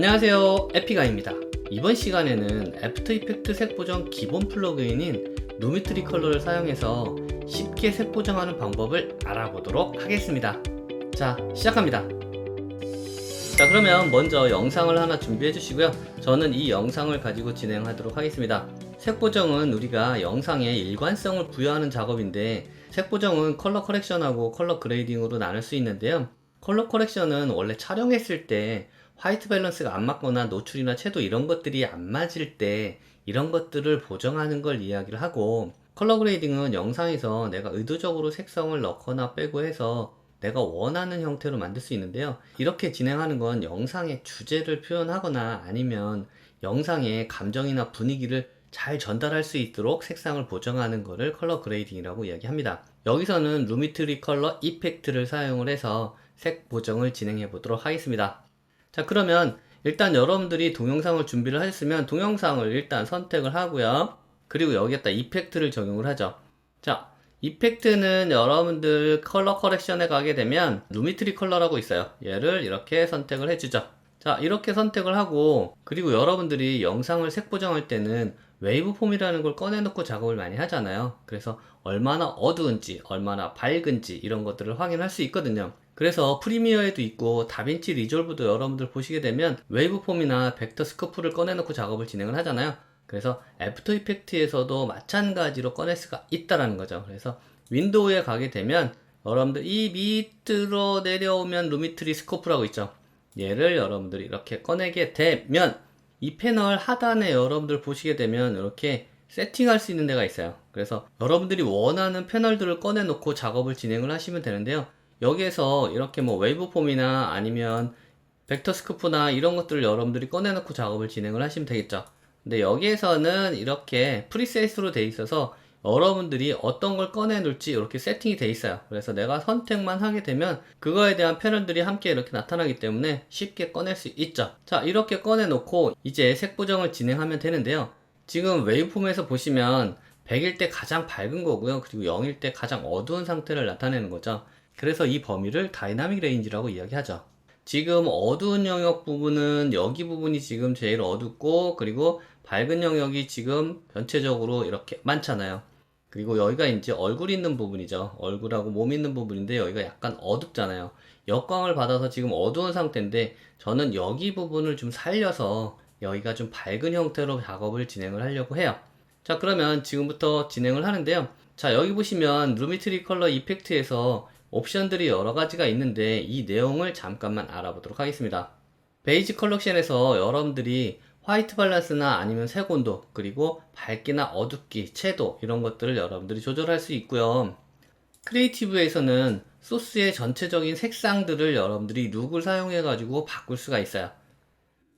안녕하세요, 에피가입니다. 이번 시간에는 애프터 이펙트 색 보정 기본 플러그인인 루미트리 컬러를 사용해서 쉽게 색 보정하는 방법을 알아보도록 하겠습니다. 자, 시작합니다. 자, 그러면 먼저 영상을 하나 준비해 주시고요. 저는 이 영상을 가지고 진행하도록 하겠습니다. 색 보정은 우리가 영상에 일관성을 부여하는 작업인데, 색 보정은 컬러 커렉션하고 컬러 그레이딩으로 나눌 수 있는데요. 컬러 커렉션은 원래 촬영했을 때 화이트 밸런스가 안 맞거나 노출이나 채도 이런 것들이 안 맞을 때 이런 것들을 보정하는 걸 이야기를 하고, 컬러 그레이딩은 영상에서 내가 의도적으로 색성을 넣거나 빼고 해서 내가 원하는 형태로 만들 수 있는데요. 이렇게 진행하는 건 영상의 주제를 표현하거나 아니면 영상의 감정이나 분위기를 잘 전달할 수 있도록 색상을 보정하는 것을 컬러 그레이딩이라고 이야기합니다. 여기서는 루미트리 컬러 이펙트를 사용을 해서 색 보정을 진행해 보도록 하겠습니다. 자, 그러면 일단 여러분들이 동영상을 준비를 하셨으면 동영상을 일단 선택을 하고요. 그리고 여기에다 이펙트를 적용을 하죠. 자, 이펙트는 여러분들 컬러 커렉션에 가게 되면 루미트리 컬러라고 있어요. 얘를 이렇게 선택을 해주죠. 자, 이렇게 선택을 하고, 그리고 여러분들이 영상을 색 보정할 때는 웨이브 폼이라는 걸 꺼내놓고 작업을 많이 하잖아요. 그래서 얼마나 어두운지, 얼마나 밝은지 이런 것들을 확인할 수 있거든요. 그래서 프리미어에도 있고 다빈치 리졸브도 여러분들 보시게 되면 웨이브 폼이나 벡터 스코프를 꺼내놓고 작업을 진행을 하잖아요. 그래서 애프터 이펙트에서도 마찬가지로 꺼낼 수가 있다라는 거죠. 그래서 윈도우에 가게 되면 여러분들 이 밑으로 내려오면 루미트리 스코프라고 있죠. 얘를 여러분들이 이렇게 꺼내게 되면 이 패널 하단에 여러분들 보시게 되면 이렇게 세팅할 수 있는 데가 있어요. 그래서 여러분들이 원하는 패널들을 꺼내 놓고 작업을 진행을 하시면 되는데요. 여기에서 이렇게 뭐 웨이브 폼이나 아니면 벡터 스코프나 이런 것들을 여러분들이 꺼내 놓고 작업을 진행을 하시면 되겠죠. 근데 여기에서는 이렇게 프리셋으로 돼 있어서 여러분들이 어떤 걸 꺼내 놓을지 이렇게 세팅이 돼 있어요. 그래서 내가 선택만 하게 되면 그거에 대한 패널들이 함께 이렇게 나타나기 때문에 쉽게 꺼낼 수 있죠. 자, 이렇게 꺼내 놓고 이제 색 보정을 진행하면 되는데요. 지금 웨이브폼에서 보시면 100일 때 가장 밝은 거고요. 그리고 0일 때 가장 어두운 상태를 나타내는 거죠. 그래서 이 범위를 다이나믹 레인지라고 이야기하죠. 지금 어두운 영역 부분은 여기 부분이 지금 제일 어둡고, 그리고 밝은 영역이 지금 전체적으로 이렇게 많잖아요. 그리고 여기가 이제 얼굴 있는 부분이죠. 얼굴하고 몸 있는 부분인데 여기가 약간 어둡잖아요. 역광을 받아서 지금 어두운 상태인데 저는 여기 부분을 좀 살려서 여기가 좀 밝은 형태로 작업을 진행을 하려고 해요. 자, 그러면 지금부터 진행을 하는데요. 자, 여기 보시면 루미트리 컬러 이펙트에서 옵션들이 여러 가지가 있는데 이 내용을 잠깐만 알아보도록 하겠습니다. 베이지 컬렉션에서 여러분들이 화이트 밸런스나 아니면 색 온도, 그리고 밝기나 어둡기, 채도 이런 것들을 여러분들이 조절할 수 있고요. 크리에이티브에서는 소스의 전체적인 색상들을 여러분들이 룩을 사용해 가지고 바꿀 수가 있어요.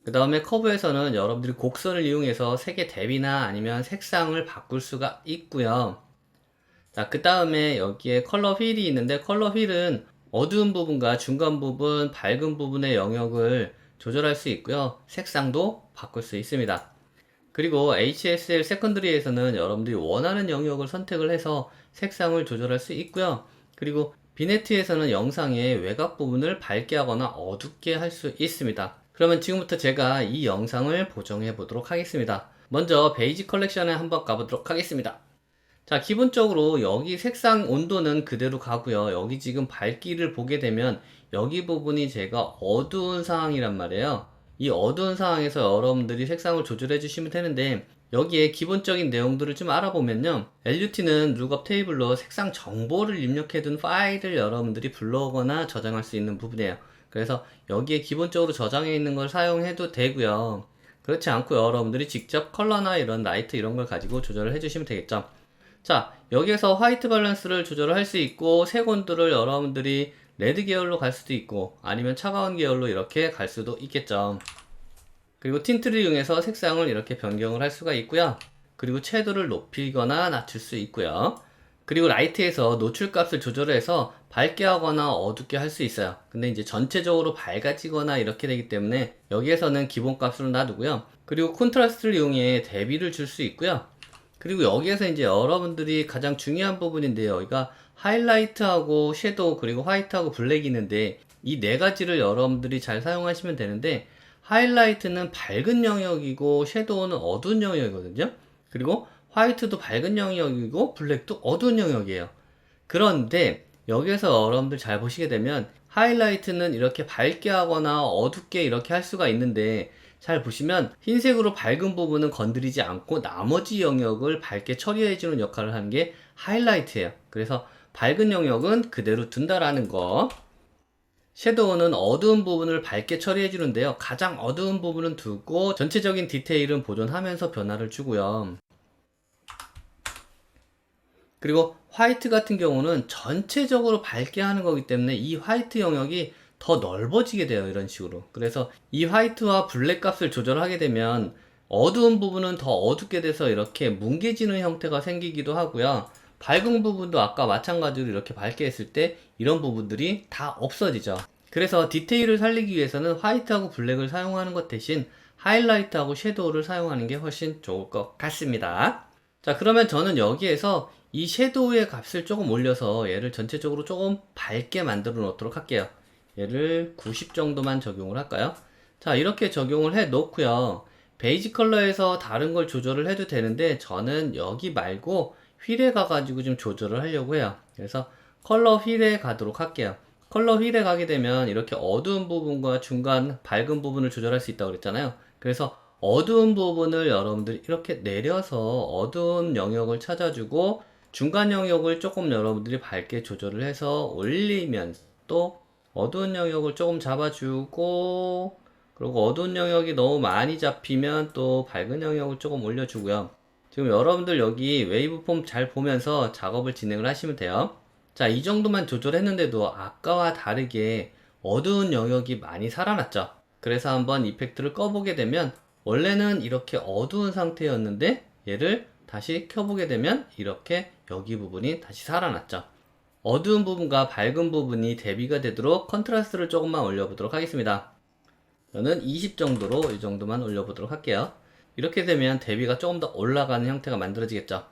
그 다음에 커브에서는 여러분들이 곡선을 이용해서 색의 대비나 아니면 색상을 바꿀 수가 있고요. 자, 그 다음에 여기에 컬러 휠이 있는데 컬러 휠은 어두운 부분과 중간 부분, 밝은 부분의 영역을 조절할 수 있고요. 색상도 바꿀 수 있습니다. 그리고 HSL 세컨드리에서는 여러분들이 원하는 영역을 선택을 해서 색상을 조절할 수 있고요. 그리고 비네트에서는 영상의 외곽 부분을 밝게 하거나 어둡게 할 수 있습니다. 그러면 지금부터 제가 이 영상을 보정해 보도록 하겠습니다. 먼저 베이지 컬렉션에 한번 가보도록 하겠습니다. 자, 기본적으로 여기 색상 온도는 그대로 가고요. 여기 지금 밝기를 보게 되면 여기 부분이 제가 어두운 상황이란 말이에요. 이 어두운 상황에서 여러분들이 색상을 조절해 주시면 되는데, 여기에 기본적인 내용들을 좀 알아보면요. LUT는 룩업 테이블로 색상 정보를 입력해둔 파일을 여러분들이 불러오거나 저장할 수 있는 부분이에요. 그래서 여기에 기본적으로 저장해 있는 걸 사용해도 되고요. 그렇지 않고 여러분들이 직접 컬러나 이런 라이트 이런 걸 가지고 조절을 해주시면 되겠죠. 자, 여기에서 화이트 밸런스를 조절을 할 수 있고, 색 온도를 여러분들이 레드 계열로 갈 수도 있고 아니면 차가운 계열로 이렇게 갈 수도 있겠죠. 그리고 틴트를 이용해서 색상을 이렇게 변경을 할 수가 있고요. 그리고 채도를 높이거나 낮출 수 있고요. 그리고 라이트에서 노출 값을 조절해서 밝게 하거나 어둡게 할 수 있어요. 근데 이제 전체적으로 밝아지거나 이렇게 되기 때문에 여기에서는 기본 값으로 놔두고요. 그리고 콘트라스트를 이용해 대비를 줄 수 있고요. 그리고 여기에서 이제 여러분들이 가장 중요한 부분인데요. 여기가 하이라이트하고 섀도우, 그리고 화이트하고 블랙이 있는데 이 네 가지를 여러분들이 잘 사용하시면 되는데, 하이라이트는 밝은 영역이고 섀도우는 어두운 영역이거든요. 그리고 화이트도 밝은 영역이고 블랙도 어두운 영역이에요. 그런데 여기에서 여러분들 잘 보시게 되면 하이라이트는 이렇게 밝게 하거나 어둡게 이렇게 할 수가 있는데, 잘 보시면 흰색으로 밝은 부분은 건드리지 않고 나머지 영역을 밝게 처리해 주는 역할을 하는 게 하이라이트예요. 그래서 밝은 영역은 그대로 둔다라는 거. 섀도우는 어두운 부분을 밝게 처리해 주는데요, 가장 어두운 부분은 두고 전체적인 디테일은 보존하면서 변화를 주고요. 그리고 화이트 같은 경우는 전체적으로 밝게 하는 거기 때문에 이 화이트 영역이 더 넓어지게 돼요, 이런 식으로. 그래서 이 화이트와 블랙 값을 조절하게 되면 어두운 부분은 더 어둡게 돼서 이렇게 뭉개지는 형태가 생기기도 하고요. 밝은 부분도 아까 마찬가지로 이렇게 밝게 했을 때 이런 부분들이 다 없어지죠. 그래서 디테일을 살리기 위해서는 화이트하고 블랙을 사용하는 것 대신 하이라이트하고 섀도우를 사용하는 게 훨씬 좋을 것 같습니다. 자, 그러면 저는 여기에서 이 섀도우의 값을 조금 올려서 얘를 전체적으로 조금 밝게 만들어 놓도록 할게요. 얘를 90 정도만 적용을 할까요? 자, 이렇게 적용을 해 놓고요. 베이지 컬러에서 다른 걸 조절을 해도 되는데 저는 여기 말고 휠에 가가지고 좀 조절을 하려고 해요. 그래서 컬러 휠에 가도록 할게요. 컬러 휠에 가게 되면 이렇게 어두운 부분과 중간 밝은 부분을 조절할 수 있다고 그랬잖아요. 그래서 어두운 부분을 여러분들이 이렇게 내려서 어두운 영역을 찾아주고, 중간 영역을 조금 여러분들이 밝게 조절을 해서 올리면 또 어두운 영역을 조금 잡아주고, 그리고 어두운 영역이 너무 많이 잡히면 또 밝은 영역을 조금 올려주고요. 지금 여러분들 여기 웨이브폼 잘 보면서 작업을 진행을 하시면 돼요. 자, 이 정도만 조절했는데도 아까와 다르게 어두운 영역이 많이 살아났죠. 그래서 한번 이펙트를 꺼보게 되면 원래는 이렇게 어두운 상태였는데 얘를 다시 켜보게 되면 이렇게 여기 부분이 다시 살아났죠. 어두운 부분과 밝은 부분이 대비가 되도록 컨트라스트를 조금만 올려보도록 하겠습니다. 저는 20 정도로 이 정도만 올려보도록 할게요. 이렇게 되면 대비가 조금 더 올라가는 형태가 만들어지겠죠.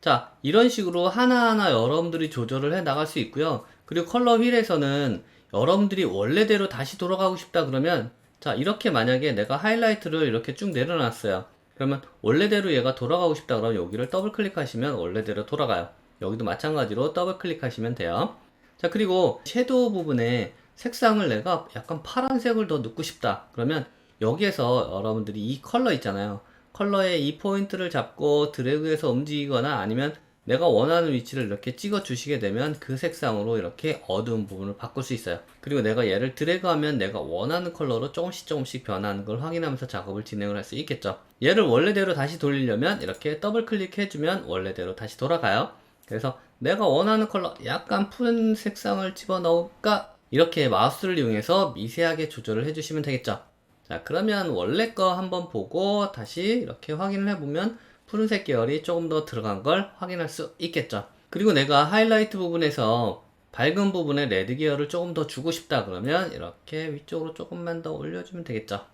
자, 이런 식으로 하나하나 여러분들이 조절을 해 나갈 수 있고요. 그리고 컬러 휠에서는 여러분들이 원래대로 다시 돌아가고 싶다 그러면, 자, 이렇게 만약에 내가 하이라이트를 이렇게 쭉 내려놨어요. 그러면 원래대로 얘가 돌아가고 싶다 그러면 여기를 더블 클릭하시면 원래대로 돌아가요. 여기도 마찬가지로 더블 클릭하시면 돼요. 자, 그리고 섀도우 부분에 색상을 내가 약간 파란색을 더 넣고 싶다 그러면 여기에서 여러분들이 이 컬러 있잖아요. 컬러의 이 포인트를 잡고 드래그해서 움직이거나 아니면 내가 원하는 위치를 이렇게 찍어 주시게 되면 그 색상으로 이렇게 어두운 부분을 바꿀 수 있어요. 그리고 내가 얘를 드래그하면 내가 원하는 컬러로 조금씩 변하는 걸 확인하면서 작업을 진행을 할 수 있겠죠. 얘를 원래대로 다시 돌리려면 이렇게 더블 클릭해주면 원래대로 다시 돌아가요. 그래서 내가 원하는 컬러 약간 푸른 색상을 집어넣을까, 이렇게 마우스를 이용해서 미세하게 조절을 해주시면 되겠죠. 자, 그러면 원래 거 한번 보고 다시 이렇게 확인을 해보면 푸른색 계열이 조금 더 들어간 걸 확인할 수 있겠죠. 그리고 내가 하이라이트 부분에서 밝은 부분에 레드 계열을 조금 더 주고 싶다 그러면 이렇게 위쪽으로 조금만 더 올려주면 되겠죠.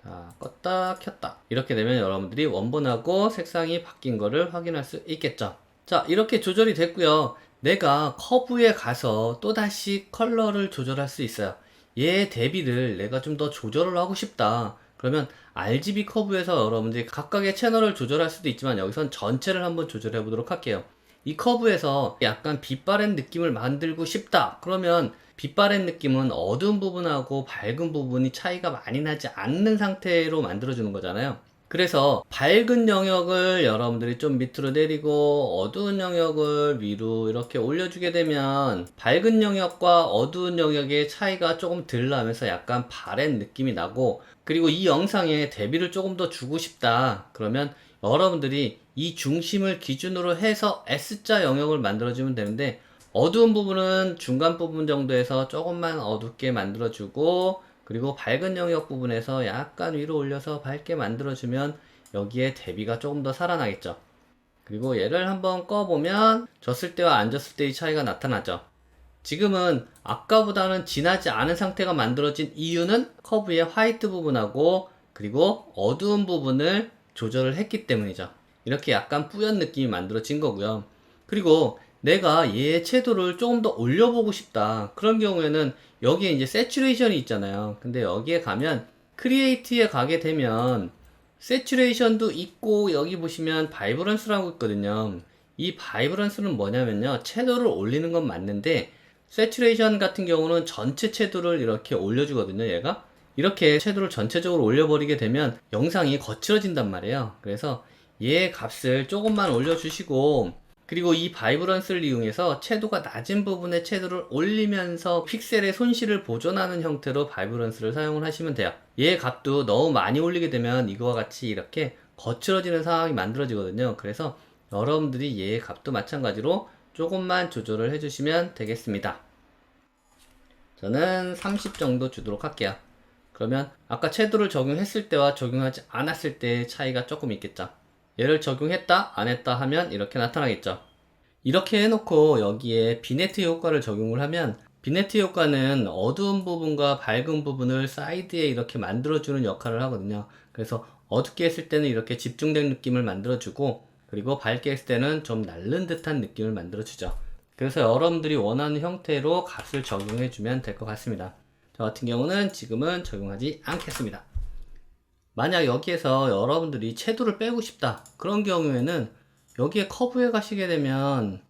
자, 껐다 켰다. 이렇게 되면 여러분들이 원본하고 색상이 바뀐 거를 확인할 수 있겠죠. 자, 이렇게 조절이 됐고요. 내가 커브에 가서 또다시 컬러를 조절할 수 있어요. 얘 대비를 내가 좀 더 조절을 하고 싶다 그러면 RGB 커브에서 여러분들이 각각의 채널을 조절할 수도 있지만 여기선 전체를 한번 조절해 보도록 할게요. 이 커브에서 약간 빛바랜 느낌을 만들고 싶다 그러면, 빛바랜 느낌은 어두운 부분하고 밝은 부분이 차이가 많이 나지 않는 상태로 만들어 주는 거잖아요. 그래서 밝은 영역을 여러분들이 좀 밑으로 내리고 어두운 영역을 위로 이렇게 올려주게 되면 밝은 영역과 어두운 영역의 차이가 조금 덜 나면서 약간 바랜 느낌이 나고, 그리고 이 영상에 대비를 조금 더 주고 싶다 그러면 여러분들이 이 중심을 기준으로 해서 S자 영역을 만들어주면 되는데, 어두운 부분은 중간 부분 정도에서 조금만 어둡게 만들어주고, 그리고 밝은 영역 부분에서 약간 위로 올려서 밝게 만들어주면 여기에 대비가 조금 더 살아나겠죠. 그리고 얘를 한번 꺼보면 졌을 때와 안 졌을 때의 차이가 나타나죠. 지금은 아까보다는 진하지 않은 상태가 만들어진 이유는 커브의 화이트 부분하고 그리고 어두운 부분을 조절을 했기 때문이죠. 이렇게 약간 뿌연 느낌이 만들어진 거고요. 그리고 내가 얘의 채도를 조금 더 올려보고 싶다. 그런 경우에는 여기에 이제 세츄레이션이 있잖아요. 근데 여기에 가면 크리에이트에 가게 되면 세츄레이션도 있고 여기 보시면 바이브런스라고 있거든요. 이 바이브런스는 뭐냐면요, 채도를 올리는 건 맞는데 세츄레이션 같은 경우는 전체 채도를 이렇게 올려주거든요. 얘가 이렇게 채도를 전체적으로 올려버리게 되면 영상이 거칠어진단 말이에요. 그래서 얘 값을 조금만 올려주시고, 그리고 이 바이브런스를 이용해서 채도가 낮은 부분의 채도를 올리면서 픽셀의 손실을 보존하는 형태로 바이브런스를 사용을 하시면 돼요. 얘 값도 너무 많이 올리게 되면 이거와 같이 이렇게 거칠어지는 상황이 만들어지거든요. 그래서 여러분들이 얘 값도 마찬가지로 조금만 조절을 해주시면 되겠습니다. 저는 30 정도 주도록 할게요. 그러면 아까 채도를 적용했을 때와 적용하지 않았을 때의 차이가 조금 있겠죠. 얘를 적용했다 안 했다 하면 이렇게 나타나겠죠. 이렇게 해놓고 여기에 비네트 효과를 적용을 하면, 비네트 효과는 어두운 부분과 밝은 부분을 사이드에 이렇게 만들어주는 역할을 하거든요. 그래서 어둡게 했을 때는 이렇게 집중된 느낌을 만들어주고, 그리고 밝게 했을 때는 좀 날른 듯한 느낌을 만들어주죠. 그래서 여러분들이 원하는 형태로 값을 적용해주면 될 것 같습니다. 저 같은 경우는 지금은 적용하지 않겠습니다. 만약 여기에서 여러분들이 채도를 빼고 싶다, 그런 경우에는 여기에 커브에 가시게 되면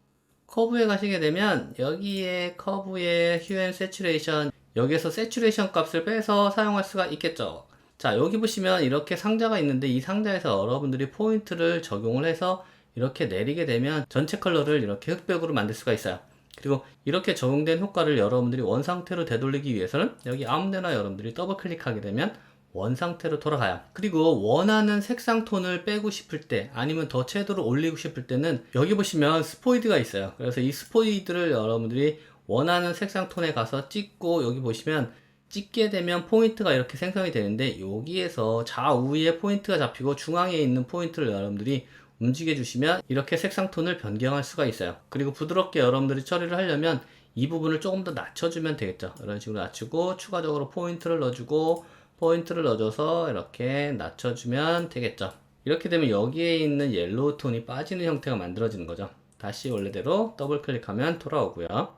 여기에 커브의 휴 앤 세츄레이션, 여기에서 세츄레이션 값을 빼서 사용할 수가 있겠죠. 자, 여기 보시면 이렇게 상자가 있는데 이 상자에서 여러분들이 포인트를 적용을 해서 이렇게 내리게 되면 전체 컬러를 이렇게 흑백으로 만들 수가 있어요. 그리고 이렇게 적용된 효과를 여러분들이 원 상태로 되돌리기 위해서는 여기 아무데나 여러분들이 더블 클릭하게 되면 원 상태로 돌아가요. 그리고 원하는 색상 톤을 빼고 싶을 때, 아니면 더 채도를 올리고 싶을 때는 여기 보시면 스포이드가 있어요. 그래서 이 스포이드를 여러분들이 원하는 색상 톤에 가서 찍고, 여기 보시면 찍게 되면 포인트가 이렇게 생성이 되는데, 여기에서 좌우에 포인트가 잡히고 중앙에 있는 포인트를 여러분들이 움직여 주시면 이렇게 색상 톤을 변경할 수가 있어요. 그리고 부드럽게 여러분들이 처리를 하려면 이 부분을 조금 더 낮춰주면 되겠죠. 이런 식으로 낮추고 추가적으로 포인트를 넣어주고, 포인트를 넣어줘서 이렇게 낮춰주면 되겠죠. 이렇게 되면 여기에 있는 옐로우 톤이 빠지는 형태가 만들어지는 거죠. 다시 원래대로 더블 클릭하면 돌아오고요.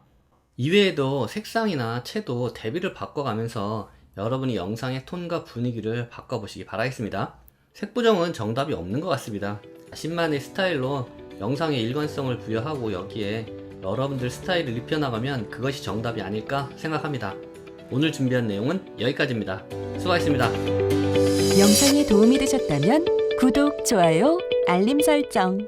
이외에도 색상이나 채도 대비를 바꿔가면서 여러분이 영상의 톤과 분위기를 바꿔보시기 바라겠습니다. 색 보정은 정답이 없는 것 같습니다. 자신만의 스타일로 영상의 일관성을 부여하고 여기에 여러분들 스타일을 입혀나가면 그것이 정답이 아닐까 생각합니다. 오늘 준비한 내용은 여기까지입니다. 수고하셨습니다. 영상이 도움이 되셨다면 구독, 좋아요, 알림 설정